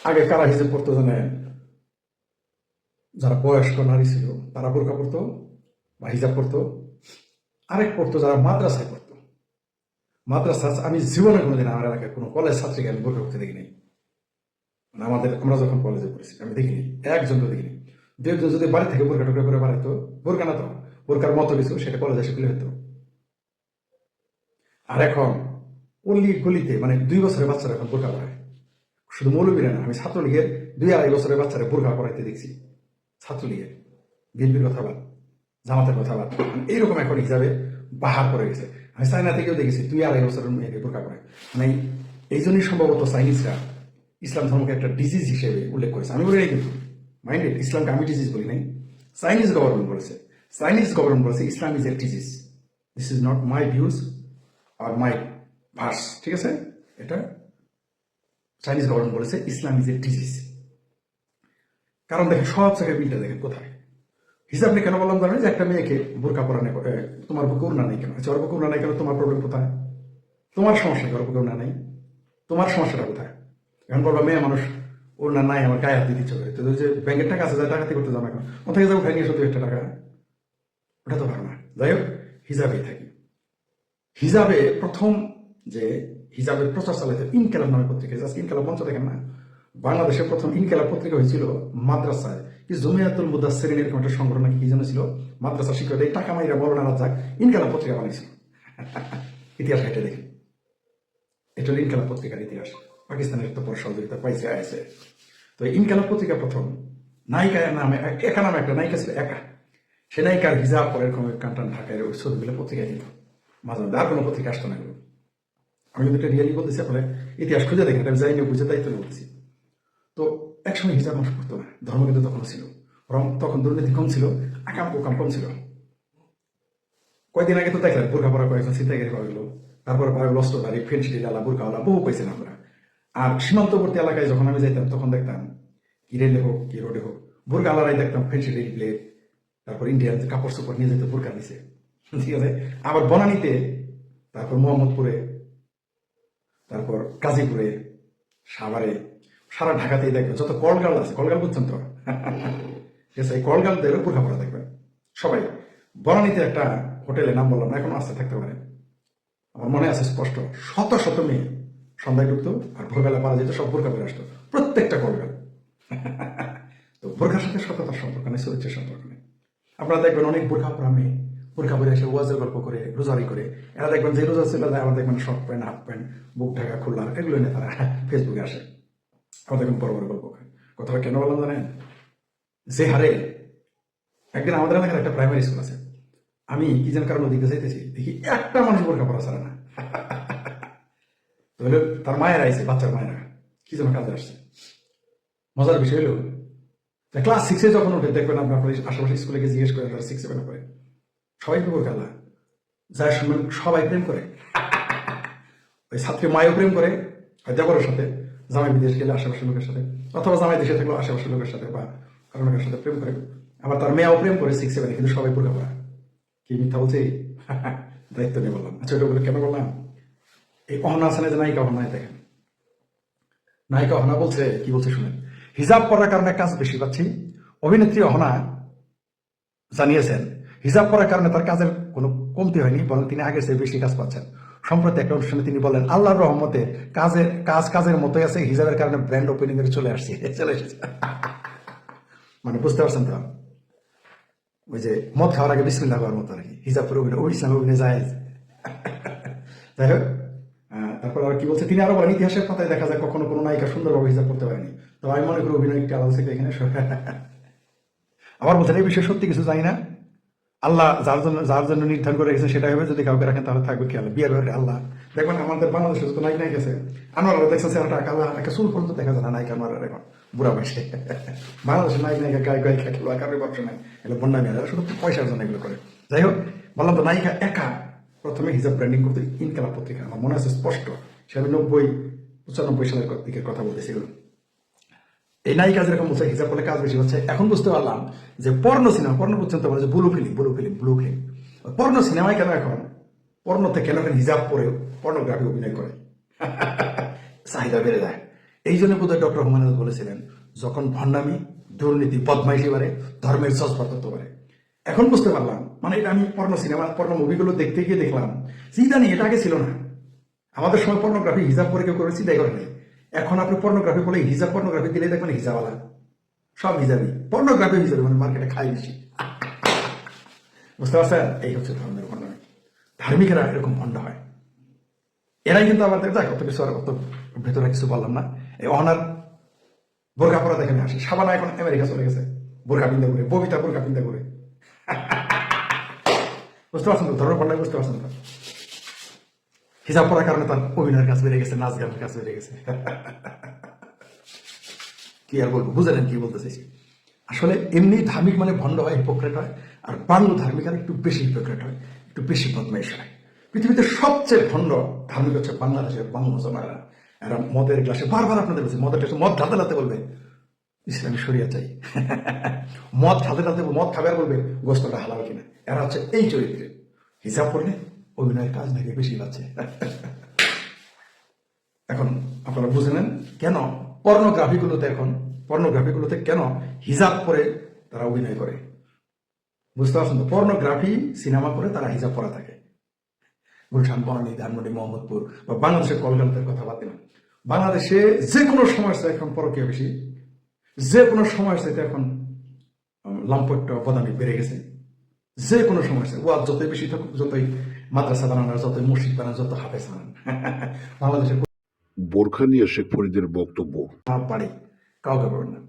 আগে কারা হিজাব পড়তো জানেন? যারা বয়স্ক নারী ছিল তারা বোরকা পড়তো বা হিজাব পড়তো। আরেক পড়তো যারা মাদ্রাসায় পড়তো। মাদ্রাসা আমি জীবনে কোনোদিন আমার এলাকায় কোনো কলেজ ছাত্রীকে আমি বোরকা পড়তে দেখিনি। মানে আমরা যখন কলেজে পড়েছি আমি দেখিনি, একজন তো দেখিনি। দু একজন যদি বাড়ি থেকে বোরকা টুকরা করে বাড়াইতো, বোরকা না তো বোরকার মতো কিছু, সেটা কলেজে এসে খুলে হতো। আর এখন অলি গলিতে মানে 2 বছরের বাচ্চারা এখন বোরকা পড়ায়। শুধু মৌলবীরা না, আমি ছাত্রলীগের 2-2.5 বছরের বাচ্চারা বোরকা পড়াইতে দেখছি। ছাত্রলীগের, বিএনপির কথা বাদ, জামাতের কথা বাদ, এইরকম এখন হিসাবে বাহার করে গেছে। আমি চাইনা থেকেও দেখেছি 2-2.5 বছরের মেয়েকে বোরকা পড়ায়। মানে এই জন্যই সম্ভবত চাইনিজরা ইসলাম ধর্মকে একটা ডিজিজ হিসেবে উল্লেখ করেছে। আমি বলি নাই কিন্তু, মাইন্ডেড, ইসলামকে আমি ডিজিজ বলি নাই, চাইনিজ গভর্নমেন্ট বলেছে। চাইনিজ গভর্নমেন্ট বলেছে Islam is a disease. This is not my views আর মাই ভার্স, ঠিক আছে? এটা চাইনিজ গভর্নমেন্ট বলেছে ইসলাম ইজ এ ডিজিজ। কারণ দেখেন সব জায়গায় বিলটা দেখেন কোথায়। হিসাব নিয়ে কেন বললাম জানেন? যে একটা মেয়েকে বোরকা পরানো, তোমার বুকে ওড়না নেই কেন? আচ্ছা, ওর বুকে ওড়না নেই কেন? তোমার প্রবলেম কোথায়? তোমার সমস্যা কি? ওর বুকে ওড়না নেই, তোমার সমস্যাটা কোথায়? এখন বলবা মেয়ে মানুষ, ওড়না নাই, আমার গায়ে হাত দিতে ইচ্ছে করে। তো যে ব্যাংকের টাকা আছে, যা টাকাতে করতে যাবো এখন, ও থেকে যাবো, খাই নিয়ে 1 টাকা, ওটা তো ভালো না। যাই হোক, হিজাবেই থাকি। হিজাবে প্রথম যে হিজাবের প্রচার চালাইতে ইনকেলাব নামে পত্রিকা, আজকে ইনকেলাব মঞ্চ দেখেন না, বাংলাদেশের প্রথম ইনকেলাব পত্রিকা হয়েছিল মাদ্রাসায় কি জমিয়াতুল মুদাসসিরিন এরকম একটা সংগঠন নাকি কি যেন ছিল, মাদ্রাসা শিক্ষক এই টাকা মাইরা বড় নারা যাক ইনকেলাব পত্রিকা বানিয়েছিল। ইতিহাস ঘেটে দেখি, এটা হলো ইনকেলাব পত্রিকার ইতিহাস। পাকিস্তানের তো পর সহযোগিতা পাইছে আইসে। তো ইনকেলাব পত্রিকা প্রথম নায়িকা নামে, একা নামে একটা নায়িকা ছিল, একা। সে নায়িকার হিজাব পরে এরকম কান্টান ঢাকায় ওই ছবিগুলো পত্রিকায় দিত মাঝে মাঝে, আর কোনো পত্রিকা আসতো না এগুলো। আমি কিন্তু এটা রিয়ালি বলতেছি, আপনার ইতিহাস খুঁজে দেখেন, আমি যাইনি বুঝে দায়িত্ব বলতেছি। তো একসময় হিজাব মানুষ করতো না, ধর্ম কিন্তু তখন ছিল, বরং তখন দুর্নীতি কম ছিল, আকাম কুকাম কম ছিল। কয়েকদিন আগে তো দেখলাম বোরখা পরা কয়েকজন ছিনতাইকারী পাওয়া গেল, তারপরে পাওয়া গেল অস্ত্রধারী, ফেন্সিডি ডালা, বোরখাওয়ালা, বহু পাইছেন আমরা। আর সীমান্তবর্তী এলাকায় যখন আমি যাইতাম তখন দেখতাম কি রেলে হোক কি রোডে হোক, বোরখা আলারাই দেখতাম ফেন্সিডি প্লেট, তারপর ইন্ডিয়ান কাপড় চোপড় নিয়ে যেত বোরখা নিচে, ঠিক আছে? আবার বনানীতে, তারপর মোহাম্মদপুরে, তারপর গাজীপুরে, সাভারে, সারা ঢাকাতেই দেখবেন যত কলগাল আছে, কলগাল বুঝছেন তো? ঠিক আছে, এই কলগালদের বোরখা পরা দেখবেন সবাই। বনানীতে একটা হোটেলে, নাম বললাম না, এখন আসতে থাকতে পারে, আমার মনে আছে স্পষ্ট, শত শত মেয়ে সন্ধ্যায় ঢুকতো আর ভোরবেলা পারা যেত, সব বোরখা পরে আসতো, প্রত্যেকটা কলগাল। তো বোরখার সাথে সততার সম্পর্ক নেই, চরিত্রের সম্পর্ক নেই। আপনারা দেখবেন অনেক বোরখা পরা মেয়ে বোরখা পরে এসে ওয়াজের গল্প করে, রোজারি করে। এরা দেখবেন যে রোজা ছিল, আবার দেখবেন শর্ট প্যান্ট, হাফ প্যান্ট, বুক ঢাকা খোলা, এগুলো নিয়ে তারা ফেসবুকে আসে, আবার দেখবেন বড় বড় গল্প করে। কথাটা কেন বললাম জানেন? যে হারে একদিন আমাদের এলাকার একটা প্রাইমারি স্কুল আছে, আমি কি যেন কারণ দিতে চাইতেছি, দেখি একটা মানুষ বোরখা পরা ছাড়া না। তো হলো তার মায়ের আইছে, বাচ্চার মায়েরা কি যেন কাজে আসছে। মজার বিষয় হলো ক্লাস 6-এ যখন উঠে দেখবেন আপনি, আপনার আশেপাশে স্কুলে গিয়ে জিজ্ঞেস করেন, তারা 6-7 পড়ে, সবাই তো বোরখা, যার শুনবেন সবাই প্রেম করে। ওই ছাত্রী মায়েও প্রেম করে, হয় দেবরের সাথে, জামাই বিদেশ গেলে আশেপাশের লোকের সাথে, অথবা জামাই দেশে থাকলেও আশেপাশের লোকের সাথে বা কারো লোকের সাথে প্রেম করে। আবার তার মেয়েও প্রেম করে 6-7, কিন্তু সবাই বোরখা পরা। কি মিথ্যা বলছে? দায়িত্ব নিয়ে বললাম। আচ্ছা, ওটা বলে কেন বললাম? এই অহনা হাসানের যে নায়িকা, অহনায় দেখেন, নায়িকা অহনা বলছে, কি বলছে শুনেন। হিজাব পরার কারণে কাজ বেশি পাচ্ছি। অভিনেত্রী অহনা জানিয়েছেন হিজাব পরার কারণে তার কাজের কোনো কমতি হয়নি, বরং তিনি আগের চেয়ে বেশি কাজ পাচ্ছেন। সম্প্রতি একটা অনুষ্ঠানে তিনি বলেন, আল্লাহর রহমতে কাজের মতোই আছে, হিজাবের কারণে ব্র্যান্ড ওপেনিং এর চলে এসেছে। মানে বুঝতে পারছেন তো, ওই যে মদ খাওয়ার আগে বিসমিল্লাহ হওয়ার মতো আর কি, হিজাব পরে অভিনয়, ওই ইসলাম অভিনয় যায়। যাই হোক, তারপর আর কি বলছে, তিনি আরো বলেন, ইতিহাসের পাতায় দেখা যায় কখনো কোনো নায়িকা সুন্দরভাবে হিজাব করতে পারেনি। তো আমি মনে করি অভিনয় একটি আলাদা থেকে এখানে। আবার বলছেন, এই বিষয়ে সত্যি কিছু জানি না, আল্লাহ যার জন্য নির্ধারণ করে রেখেছেন সেটাই হবে, যদি কাউকে রাখেন তাহলে থাকবে খেয়াল। বিয়ের ব্যাপারে আল্লাহ দেখবেন, আমাদের বাংলাদেশে যত নায়িকা গেছে, আনোয়ারা দেখছেন চেহারাটা কালা, একটা চুল পর্যন্ত দেখা যায় না নায়িকা আনোয়ারা এখন বুড়া বয়সে। বাংলাদেশের নায়িকা গায়ে খেলো, কারোর ব্যবসা নাই, এগুলো বন্যা মেয়ে, শুধু পয়সার জন্য এগুলো করে। যাই হোক, বললাম তো, নায়িকা একা প্রথমে হিজাব ব্র্যান্ডিং করতে ইনকেলাব পত্রিকা, আমার মনে আছে স্পষ্ট, সে আমি 90-95 সালের দিকের কথা বলতেছি। এই নায়িকা যেরকম বলছে হিজাব করলে কাজ বেশি হচ্ছে, এখন বুঝতে পারলাম যে পর্ণ সিনেমা, পর্ণ বুঝছেন তো, যে ব্লু ফিল্ম, পর্ণ সিনেমায় কেন এখন, পর্ণতে কেন এখন হিজাব পরে পর্নোগ্রাফি অভিনয় করে, চাহিদা বেড়ে যায়। এই জন্য বোধহয় ডক্টর হুমায়ুন বলেছিলেন, যখন ভণ্ডামি, দুর্নীতি, বদমাইশি বাড়ে, ধর্মের জজবা তত্ত্ব বাড়ে। এখন বুঝতে পারলাম, মানে এটা আমি পর্ণ সিনেমা, পর্ণ মুভিগুলো দেখতে গিয়ে দেখলাম, চিন্তা নেই, এটা আগে ছিল না। আমাদের সময় পর্নোগ্রাফি হিজাব করে কেউ করে চিন্তাই করে নেই। এখন আপনি পর্নোগ্রাফি বলে হিজাব পর্নোগ্রাফি দিলে দেখবেন হিজাবওয়ালা সব হিজাবি, পর্নোগ্রাফি হিজাবি, মানে মার্কেটে খাই বেশি। বুঝতে পারছেন? এই হচ্ছে ধর্মের ভণ্ডামি। ধার্মিকেরা এরকম ভণ্ড হয়। এরাই কিন্তু আমাদের যাক অত কিছু আর অত ভেতরে কিছু বললাম না। এই অনার বোরখা পরা দেখে আসি, সাবানা এখন আমেরিকা চলে গেছে বোরখা পিন্দা করে, ববিতা বোরখা পিন্দা করে। বুঝতে পারছেন তো ধর্মের ভণ্ডামি? বুঝতে পারছেন তো? হিজাব পড়ার কারণে তার অভিনয়ের কাজ বেড়ে গেছে, নাচ গানের কাজ বেড়ে গেছে। কি আর বলবো, বুঝলেন কি বলতে চাইছি? আসলে এমনি ধার্মিক মানে ভণ্ড হয়, হিপোক্রেট হয়। আর বাংলো ধার্মিক আর একটু বেশি হিপোক্রেট হয়, একটু বেশি বদমাইশ হয়। পৃথিবীতে সবচেয়ে ভণ্ড ধার্মিক হচ্ছে বাংলাদেশের বাংলা মুসলমানেরা। এরা মদের গ্লাসে বারবার আপনাদের বলছে, মদের গ্লাসে মদ ঢালতে ঢালতে বলবে ইসলামী শরিয়া চাই। মদ ঢালতে ঢালতে মদ খাবে আর বলবে গোস্তটা হালাল কিনা। এরা হচ্ছে এই চরিত্রে। হিসাব করলে অভিনয়ের কাজ নাকি বেশি লাগছে। এখন আপনারা বুঝে নেন কেন পর্নোগ্রাফিগুলোতে কেন হিজাব পরে তারা অভিনয় করে। বুঝতে পারছেন তো? পর্নোগ্রাফি সিনেমা করে তারা হিজাব পরা থাকে। গুলশান, বনানী, ধানমন্ডি, মোহাম্মদপুর বা বাংলাদেশের কলকাতার কথা বাদ দিলাম, বাংলাদেশে যে কোনো সমস্যা এখন পরকীয়া বেশি, যে কোনো সমস্যা এখন লম্পট বদানি বেড়ে গেছে। যে কোনো সমস্যা ওয়াজ যতই বেশি থাকুক, যতই মাদ্রাসা বানানোর, যতই মসজিদ বানান, যত হাফেজ বানান, বাংলাদেশের বোরখা নিয়ে শেখ ফরিদের বক্তব্য। পারে কাউকে পাবেন না।